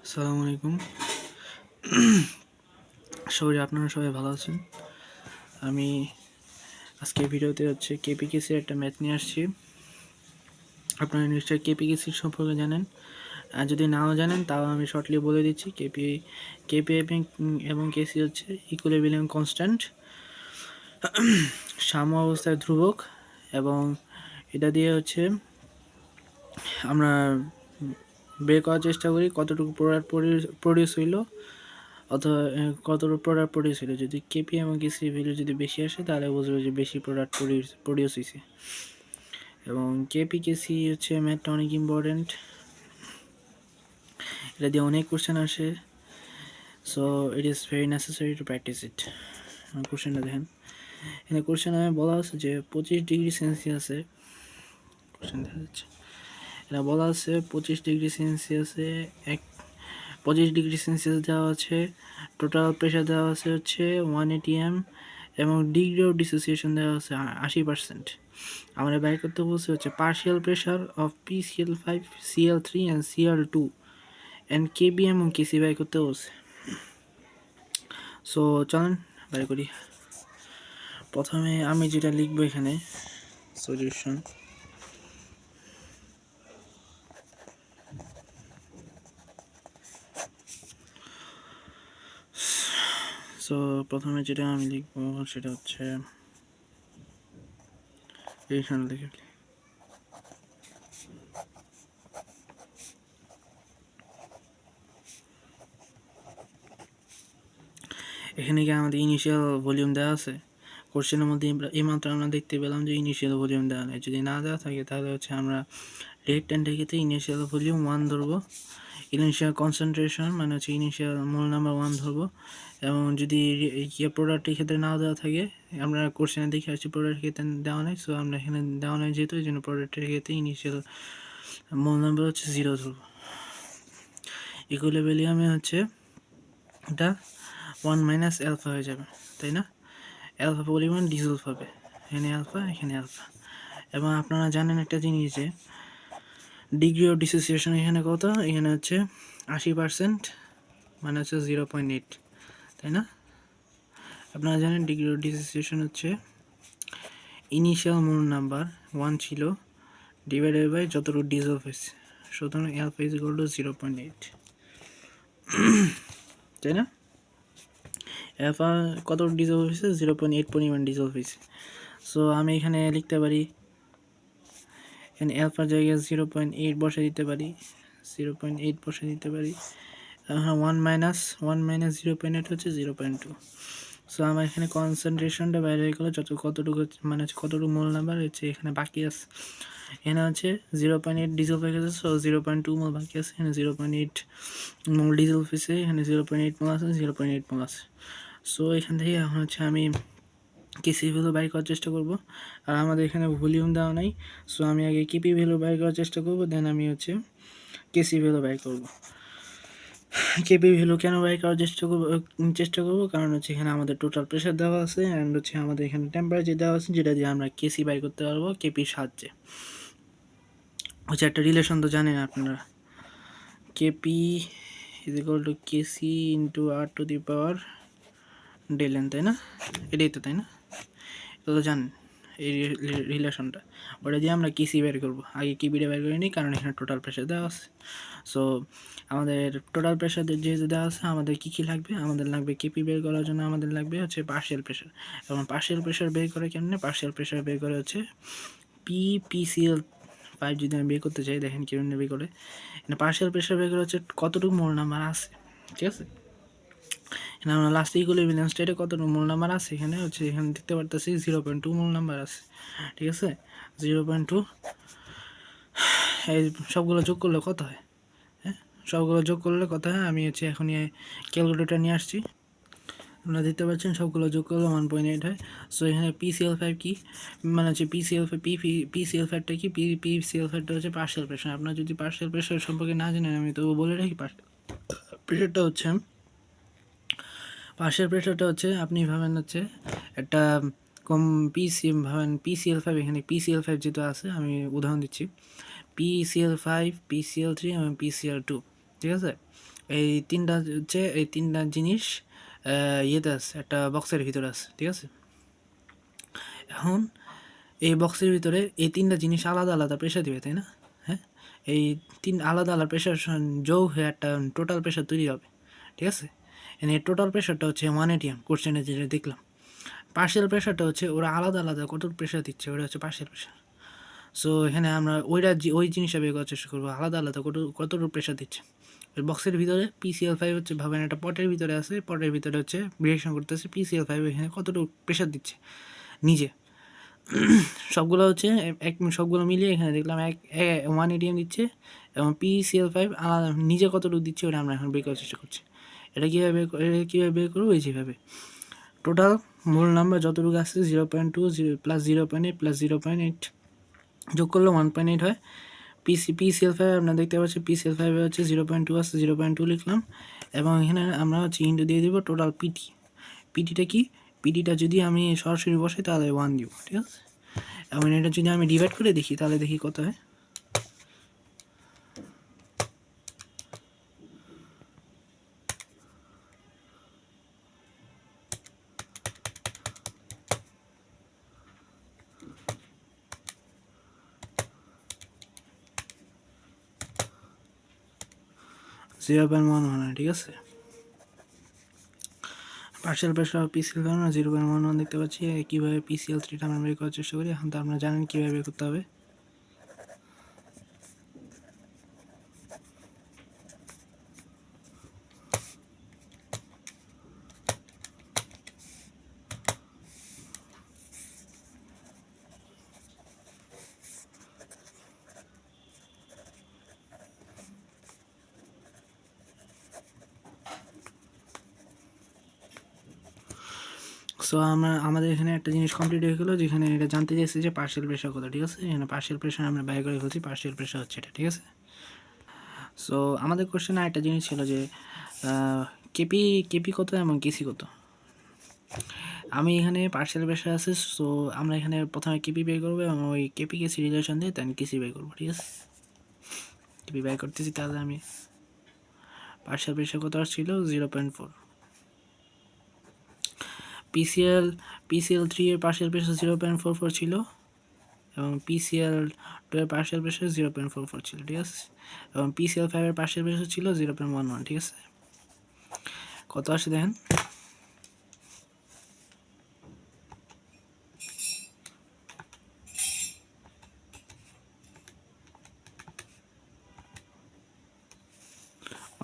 আসসালামু আলাইকুম। আশা করি আপনারা সবাই ভালো আছেন। আমি আজকের ভিডিওতে কেপিকেসির একটা ম্যাথ নিয়ে আসছি। আপনারা নিশ্চয়ই কেপিকেসির সম্পর্কে জানেন, আর যদি নাও জানেন তাও আমি শর্টলি বলে দিচ্ছি। কেপি এবং কেসি হচ্ছে ইকুইলিব্রিয়াম কনস্ট্যান্ট, সাম্য অবস্থায় ধ্রুবক, এবং এটা দিয়ে আমরা বের করার চেষ্টা করি কতটুকু প্রোডাক্ট প্রডিউস হইলো, অথবা কতটুকু প্রোডাক্ট প্রডিউস হলো। যদি কেপি এবং কেসি ভ্যালু যদি বেশি আসে তাহলে বুঝবে যে বেশি প্রোডাক্ট প্রডিউস হয়েছে। এবং কেপি কেসি ম্যাথটা অনেক ইম্পর্টেন্ট, এটা দিয়ে অনেক কোশ্চেন আসে। So it is very necessary to practise it. কোশ্চেনটা দেখেন, এখানে কোশ্চেন বলা আছে যে 25°C কোশ্চেন দেখা যাচ্ছে, এটা বলা আছে 25°C এক 25°C দেওয়া আছে। টোটাল প্রেশার দেওয়া আছে 180 এবং ডিগ্রি অফ ডিসোসিয়েশন দেওয়া আছে 80%। আমরা বের করতে বলছে partial pressure of PCl5, Cl3 and Cl2 and Kp এবং কেসি বের করতে বলছে। সো চলেন বের করি। প্রথমে আমি যেটা লিখবো এখানে সলিউশন। সো প্রথমে যেটা আমি লিখবো সেটা হচ্ছে রিলেশন লিখে ফেলি। এখানে কি আমাদের ইনিশিয়াল ভলিউম দেওয়া আছে? কোশ্চেনের মধ্যে এইমাত্র আমরা দেখতে পেলাম যে ইনিশিয়াল ভলিউম দেওয়া নেই। যদি না দেওয়া থাকে তাহলে আমরা রেড টেন থেকে ইনিশিয়াল ভলিউম 1 ধরবো, ইনিশিয়াল কনসেন্ট্রেশন মানে ইনিশিয়াল মোল নাম্বার 1 ধরবো। এবং যদি প্রোডাক্টের ক্ষেত্রে নাও দেওয়া থাকে, আমরা কোশ্চেনে দেখে আসছি প্রোডাক্টের ক্ষেত্রে দেওয়া নেই, সো আমরা এখানে দেওয়া নেই যেহেতু এই জন্য প্রোডাক্টের ক্ষেত্রে ইনিশিয়াল মোল নাম্বার 0 ধরবো। ইকুইলিব্রিয়ামে এটা 1 মাইনাস অ্যালফা হয়ে যাবে, তাই না? অ্যালফা পরিমাণ ডিজলভ হবে, এখানে অ্যালফা এখানে অ্যালফা। এবং আপনারা জানেন একটা জিনিস যে ডিগ্রি অফ ডিসোসিয়েশন এখানে কত, এখানে 80%, মানে 0.8, তাই না? আপনারা জানেন degree of dissociation initial mole number 1 ছিল ডিভাইডেড বাই যতটুকু ডিজলভ হয়েছে, সুতরাং অ্যালফা ইজ ইকুয়াল টু 0.8, তাই না? অ্যালফা কত ডিজলভ হয়েছে? 0.8 পরিমাণ ডিজলভ হয়েছে। সো আমি এখানে লিখতে পারি, এখানে অ্যালফার জায়গায় 0.8 বসে দিতে পারি, 0.8 বসে দিতে পারি। 1 মাইনাস 0.8 0.2। সো আমার এখানে কনসেন্ট্রেশনটা বাইরে হয়ে গেলো, কতটুকু মানে কতটুকু মোল নাম্বার এখানে বাকি আছে। এখানে 0.8 ডিজেল হয়ে গেছে, সো 0.2 মোল বাকি আছে। এখানে 0.8 মোল ডিজেল হয়েছে, এখানে 0.8 মোল আছে, 0.8 মোল আছে। সো এখান থেকে এখন আমি কেসি ভ্যালু বাই করার চেষ্টা করব। আর আমাদের এখানে ভলিউম দেওয়া নাই, সো আমি আগে কেপি ভ্যালু বাই করার চেষ্টা করব, দেন আমি কেসি ভ্যালু বাই করব। কেপি ভ্যালু কেন বাই করার চেষ্টা করবো কারণ এখানে আমাদের টোটাল প্রেশার দেওয়া আছে, অ্যান্ড আমাদের এখানে টেম্পারেচার দেওয়া আছে, যেটা দিয়ে আমরা কেসি বাই করতে পারবো কেপির সাহায্যে। একটা রিলেশন তো জানেন আপনারা, KP is equal to KC into R to the power del N, তাই না? এটাই তো, তাই না? এটা তো জানেন এই রিলেশনটা, ওটা দিয়ে আমরা কেসি বের করবো। আগে কেপিটা বের করে নিই কারণ এখানে টোটাল প্রেশার দেওয়া আছে। সো আমাদের টোটাল প্রেশার যেহেতু দেওয়া আছে, আমাদের কী কী লাগবে? আমাদের লাগবে কেপি বের করার জন্য আমাদের লাগবে পার্শিয়াল প্রেশার। এবং পার্শিয়াল প্রেশার বের করে কেমনে? পার্শিয়াল প্রেশার বের করে PCl5 যদি আমি বের করতে চাই, দেখেন কীভাবে বের করে। পার্শিয়াল প্রেশার বের করে কতটুকু মোল নাম্বার আছে, ঠিক আছে? এখানে আমরা লাস্ট ইকুইলিব্রিয়াম স্টেটে কতটুকু মোল নাম্বার আছে, এখানে এখানে দেখতে পারতেছি 0.2 মোল নাম্বার আছে, ঠিক আছে? 0.2, এই সবগুলো যোগ করলে কত হয়? হ্যাঁ, সবগুলো যোগ করলে কত হয়? আমি এখনই ক্যালকুলেটর নিয়ে আসছি। আপনারা দেখতে পাচ্ছেন সবগুলো যোগ করলে 1.8 হয়। সো এখানে PCl5 কি, মানে PCl5টা কি? PCl5টা পার্শিয়াল প্রেশার। আপনার যদি পার্শিয়াল প্রেশার সম্পর্কে না জানেন, আমি তো বলে রাখি, প্রেশারটা পার্শিয়াল প্রেশারটা আপনি ভাবেন একটা কম ভাবেন PCl5, এখানে PCl5 যেটা আছে, আমি উদাহরণ দিচ্ছি, PCl5, PCl3 এবং PCl2, ঠিক আছে? এই তিনটা হচ্ছে এই তিনটা জিনিস ইয়েতে আছে, একটা বক্সের ভিতরে আছে, ঠিক আছে। এখন এই বক্সের ভিতরে এই তিনটা জিনিস আলাদা আলাদা প্রেশার দিবে, তাই না? হ্যাঁ, এই তিন আলাদা আলাদা প্রেশার যোগ হয়ে একটা টোটাল প্রেশার তৈরি হবে, ঠিক আছে। এই টোটাল প্রেশারটা হচ্ছে 1 atm কোশ্চেনে যেটা দেখলাম। পার্শিয়াল প্রেশারটা হচ্ছে ওরা আলাদা আলাদা কত প্রেশার দিচ্ছে, ওটা হচ্ছে পার্শিয়াল প্রেশার। সো এখানে আমরা ওই জিনিসটা বের করার চেষ্টা করবো, আলাদা আলাদা কতটুকু প্রেশার দিচ্ছে। ওই বক্সের ভিতরে PCl5 হচ্ছে, ভাবেন একটা পটের ভিতরে আছে, পটের ভিতরে হচ্ছে রিয়েকশন করতেছে, PCl5 এখানে কতটুকু প্রেশার দিচ্ছে নিজে। সবগুলো হচ্ছে সবগুলো মিলিয়ে এখানে দেখলাম 1 atm দিচ্ছে, এবং PCl5 আলাদা নিজে কতটুকু দিচ্ছে ওটা আমরা এখন বের করার চেষ্টা করছি। এটা কীভাবে বের করবো, এই যেভাবে টোটাল মূল নাম্বার যতটুকু আসছে 0.2 প্লাস 0.8 প্লাস 0.8 যোগ করলে 1.8 হয়। PCl5 আপনারা দেখতে পাচ্ছেন, PCl5 হচ্ছে 0.2 আসছে, 0.2 লিখলাম, এবং এখানে আমরা হচ্ছে ইন্টু দিয়ে দিব টোটাল পিটিটা কি, পিটিটা যদি আমি সরাসরি বসাই তাহলে 1 দিব, ঠিক আছে। এবং এটা যদি আমি ডিভাইড করে দেখি তাহলে দেখি কত হয়। জিরো পয়েন্ট ওয়ান ওয়ান, ঠিক আছে। পার্শিয়াল প্রেশার PCl কারণে 0.11 দেখতে পাচ্ছি। কীভাবে PCl3টা আমরা বের করার চেষ্টা করি, এখন তো আপনারা জানেন কীভাবে বের করতে হবে। সো আমাদের এখানে একটা জিনিস কমপ্লিট হয়ে গেলো, যেখানে এটা জানতে চাইছে যে পার্শিয়াল প্রেশার কত, ঠিক আছে। এখানে পার্শিয়াল প্রেশার আমরা বাইর করে ফেলছি, পার্শিয়াল প্রেশার হচ্ছে এটা, ঠিক আছে। সো আমাদের কোশ্চেনে একটা জিনিস ছিল যে কেপি কেপি কত এবং কেসি কত। আমি এখানে পার্শিয়াল প্রেশার আছে, সো আমরা এখানে প্রথমে কেপি বের করবো এবং ওই কেপি কেসি রিলেশন দিয়ে দেন কেসি বের করবো, ঠিক আছে। কেপি বের করতেছি, তাহলে আমি পার্শিয়াল প্রেশার কত আসছিল 0.4। PCl3 এর পার্শিয়াল প্রেশার 0.44 ছিল, এবং PCl2 এর পার্শিয়াল প্রেশার 0.44 ছিল, ঠিক আছে। এবং PCl5 এর পার্শিয়াল প্রেশার ছিল 0.11, ঠিক আছে। কত আসে দেখেন,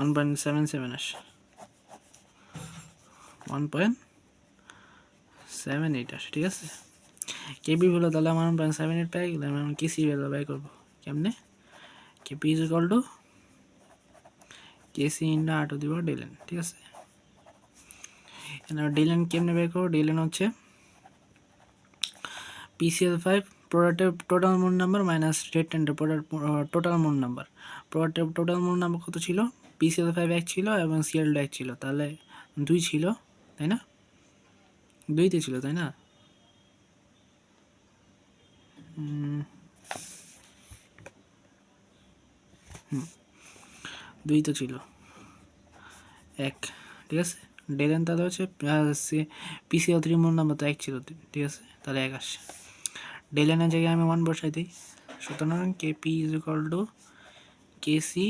$1.77 আসে, 1.78 আসে, ঠিক আছে। কেপি ভ্যালু তাহলে আমার 1.78 পেয়ে গেলাম। এখন কেসি ভ্যালু বাই করবো কেমনে, KP is equal to KC into R to the power del N, ঠিক আছে। এবার ডেল এন কেমনে বের করবো, ডেল এন হচ্ছে PCl5 প্রোডাক্টের টোটাল মোড নাম্বার মাইনাস রিঅ্যাক্ট্যান্টের টোটাল মোড নাম্বার। প্রোডাক্টের টোটাল মোড নাম্বার কত ছিল, PCl5 1 ছিল এবং Cl2 1 ছিল, তাহলে 2 ছিল, তাই না, 2তে ছিল, তাই না। দুই তো ছিল, 1, ঠিক আছে। ডেল এন তাহলে হচ্ছে PCl3 মোড নাম্বার তো 1 ছিল, ঠিক আছে, তাহলে 1 আসছে। ডেল এনের জায়গায় আমি 1 বসাই দিই, সুতরাং KP is equal to KC